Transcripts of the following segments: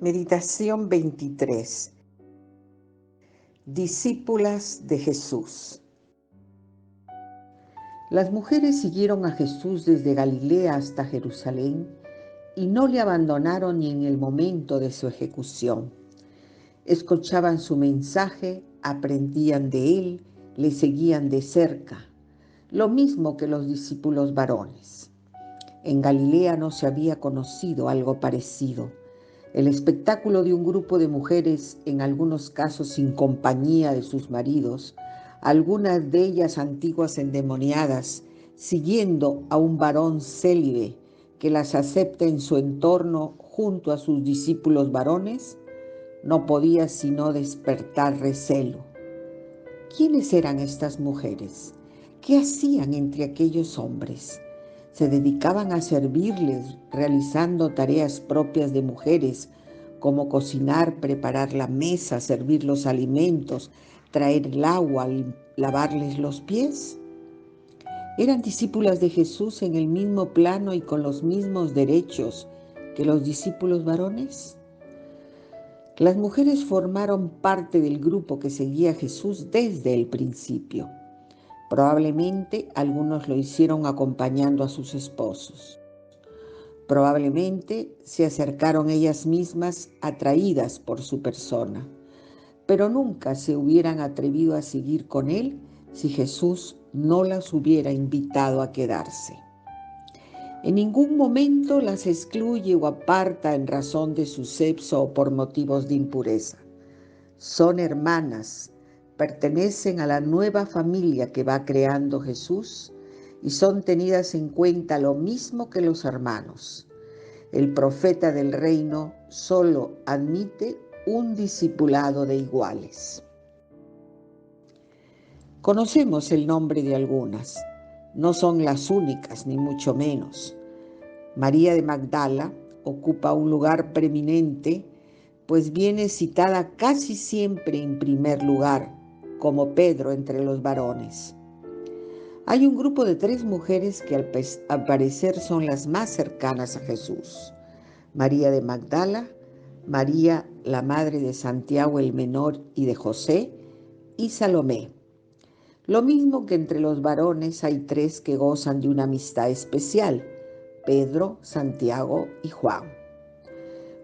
Meditación 23. Discípulas de Jesús. Las mujeres siguieron a Jesús desde Galilea hasta Jerusalén y no le abandonaron ni en el momento de su ejecución. Escuchaban su mensaje, aprendían de él, le seguían de cerca, lo mismo que los discípulos varones. En Galilea no se había conocido algo parecido. El espectáculo de un grupo de mujeres, en algunos casos sin compañía de sus maridos, algunas de ellas antiguas endemoniadas, siguiendo a un varón célibe que las acepta en su entorno junto a sus discípulos varones, no podía sino despertar recelo. ¿Quiénes eran estas mujeres? ¿Qué hacían entre aquellos hombres? Se dedicaban a servirles, realizando tareas propias de mujeres, como cocinar, preparar la mesa, servir los alimentos, traer el agua, lavarles los pies. ¿Eran discípulas de Jesús en el mismo plano y con los mismos derechos que los discípulos varones? Las mujeres formaron parte del grupo que seguía a Jesús desde el principio. Probablemente algunos lo hicieron acompañando a sus esposos. Probablemente se acercaron ellas mismas atraídas por su persona, pero nunca se hubieran atrevido a seguir con él si Jesús no las hubiera invitado a quedarse. En ningún momento las excluye o aparta en razón de su sexo o por motivos de impureza. Son hermanas, pertenecen a la nueva familia que va creando Jesús y son tenidas en cuenta lo mismo que los hermanos. El profeta del reino solo admite un discipulado de iguales. Conocemos el nombre de algunas, no son las únicas ni mucho menos. María de Magdala ocupa un lugar preeminente, pues viene citada casi siempre en primer lugar, como Pedro entre los varones. Hay un grupo de 3 mujeres que al parecer son las más cercanas a Jesús: María de Magdala, María, la madre de Santiago el menor y de José, y Salomé. Lo mismo que entre los varones hay 3 que gozan de una amistad especial: Pedro, Santiago y Juan.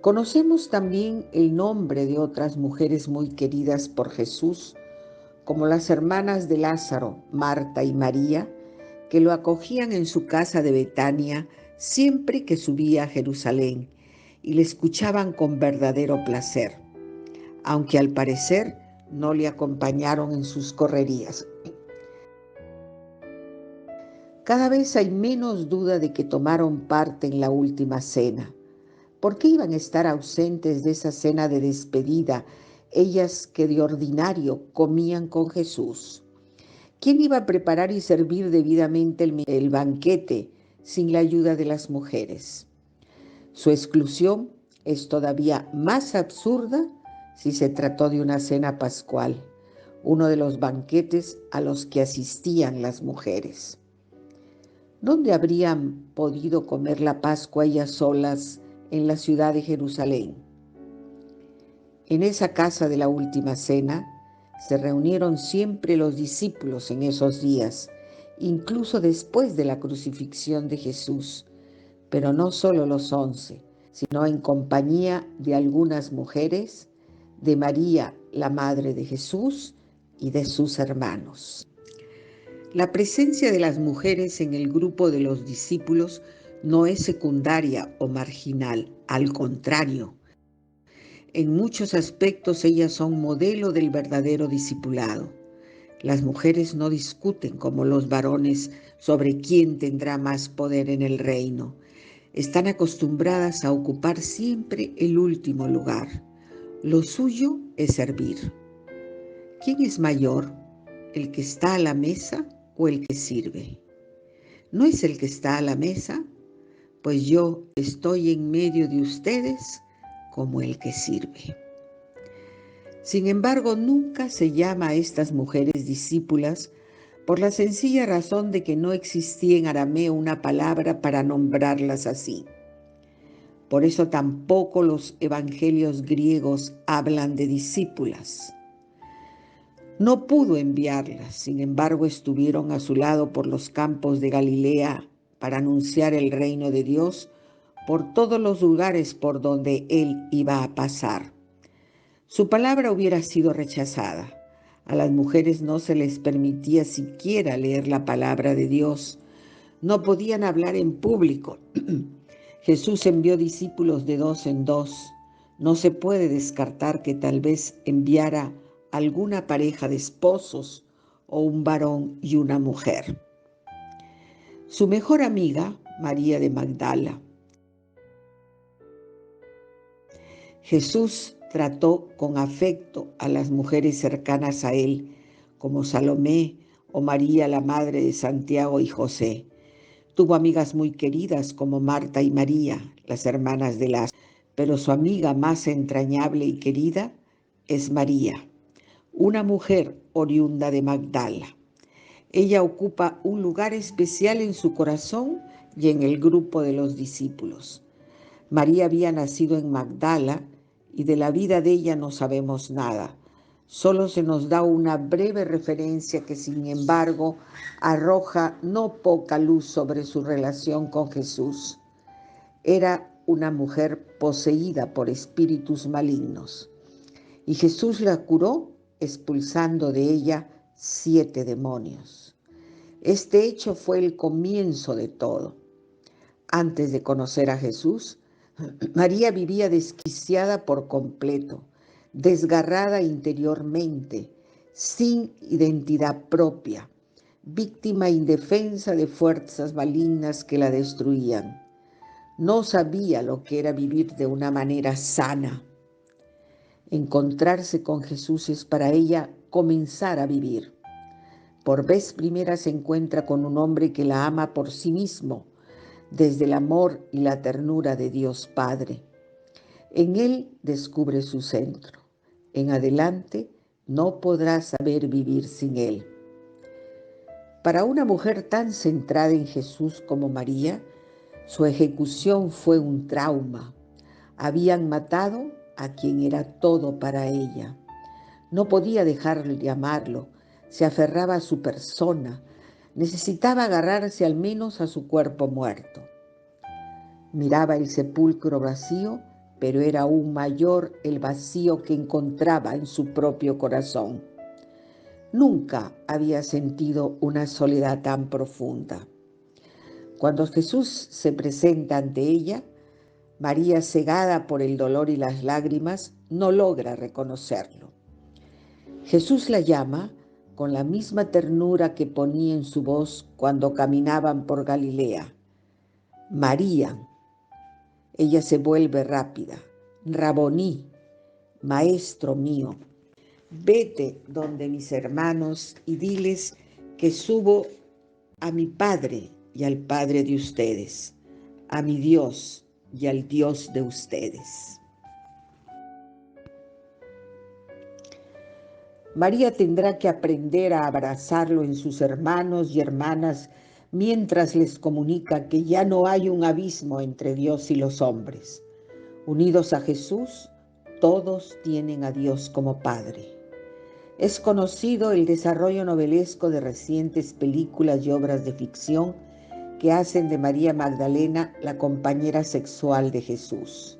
Conocemos también el nombre de otras mujeres muy queridas por Jesús, como las hermanas de Lázaro, Marta y María, que lo acogían en su casa de Betania siempre que subía a Jerusalén y le escuchaban con verdadero placer, aunque al parecer no le acompañaron en sus correrías. Cada vez hay menos duda de que tomaron parte en la última cena. ¿Por qué iban a estar ausentes de esa cena de despedida, ellas que de ordinario comían con Jesús? ¿Quién iba a preparar y servir debidamente el banquete sin la ayuda de las mujeres? Su exclusión es todavía más absurda si se trató de una cena pascual, uno de los banquetes a los que asistían las mujeres. ¿Dónde habrían podido comer la Pascua ellas solas en la ciudad de Jerusalén? En esa casa de la última cena se reunieron siempre los discípulos en esos días, incluso después de la crucifixión de Jesús, pero no solo los 11, sino en compañía de algunas mujeres, de María, la madre de Jesús, y de sus hermanos. La presencia de las mujeres en el grupo de los discípulos no es secundaria o marginal, al contrario. En muchos aspectos ellas son modelo del verdadero discipulado. Las mujeres no discuten como los varones sobre quién tendrá más poder en el reino. Están acostumbradas a ocupar siempre el último lugar. Lo suyo es servir. ¿Quién es mayor, el que está a la mesa o el que sirve? ¿No es el que está a la mesa? Pues yo estoy en medio de ustedes como el que sirve. Sin embargo, nunca se llama a estas mujeres discípulas por la sencilla razón de que no existía en arameo una palabra para nombrarlas así. Por eso tampoco los evangelios griegos hablan de discípulas. No pudo enviarlas, sin embargo estuvieron a su lado por los campos de Galilea para anunciar el reino de Dios por todos los lugares por donde él iba a pasar. Su palabra hubiera sido rechazada. A las mujeres no se les permitía siquiera leer la palabra de Dios. No podían hablar en público. Jesús envió discípulos de 2 en 2. No se puede descartar que tal vez enviara alguna pareja de esposos o un varón y una mujer. Su mejor amiga, María de Magdala. Jesús trató con afecto a las mujeres cercanas a él, como Salomé o María, la madre de Santiago y José. Tuvo amigas muy queridas como Marta y María, las hermanas de Lázaro, pero su amiga más entrañable y querida es María, una mujer oriunda de Magdala. Ella ocupa un lugar especial en su corazón y en el grupo de los discípulos. María había nacido en Magdala y de la vida de ella no sabemos nada. Solo se nos da una breve referencia que, sin embargo, arroja no poca luz sobre su relación con Jesús. Era una mujer poseída por espíritus malignos y Jesús la curó expulsando de ella 7 demonios. Este hecho fue el comienzo de todo. Antes de conocer a Jesús, María vivía desquiciada por completo, desgarrada interiormente, sin identidad propia, víctima indefensa de fuerzas malignas que la destruían. No sabía lo que era vivir de una manera sana. Encontrarse con Jesús es para ella comenzar a vivir. Por vez primera se encuentra con un hombre que la ama por sí mismo, desde el amor y la ternura de Dios Padre. En él descubre su centro. En adelante no podrá saber vivir sin él. Para una mujer tan centrada en Jesús como María, su ejecución fue un trauma. Habían matado a quien era todo para ella. No podía dejar de amarlo, se aferraba a su persona, necesitaba agarrarse al menos a su cuerpo muerto. Miraba el sepulcro vacío, pero era aún mayor el vacío que encontraba en su propio corazón. Nunca había sentido una soledad tan profunda. Cuando Jesús se presenta ante ella, María, cegada por el dolor y las lágrimas, no logra reconocerlo. Jesús la llama con la misma ternura que ponía en su voz cuando caminaban por Galilea. María. Ella se vuelve rápida. Raboní, maestro mío. Vete donde mis hermanos y diles que subo a mi Padre y al Padre de ustedes, a mi Dios y al Dios de ustedes. María tendrá que aprender a abrazarlo en sus hermanos y hermanas mientras les comunica que ya no hay un abismo entre Dios y los hombres. Unidos a Jesús, todos tienen a Dios como Padre. Es conocido el desarrollo novelesco de recientes películas y obras de ficción que hacen de María Magdalena la compañera sexual de Jesús.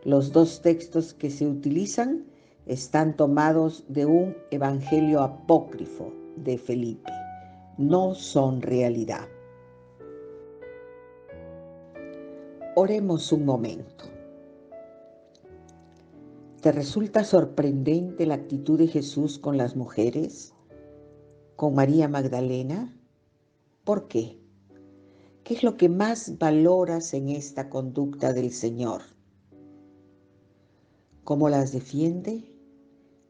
Los 2 textos que se utilizan están tomados de un evangelio apócrifo de Felipe. No son realidad. Oremos un momento. ¿Te resulta sorprendente la actitud de Jesús con las mujeres? ¿Con María Magdalena? ¿Por qué? ¿Qué es lo que más valoras en esta conducta del Señor? ¿Cómo las defiende?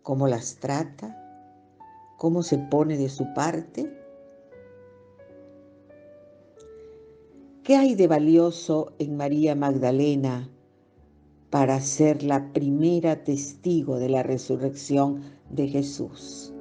¿Cómo las trata? ¿Cómo se pone de su parte? ¿Qué hay de valioso en María Magdalena para ser la primera testigo de la resurrección de Jesús?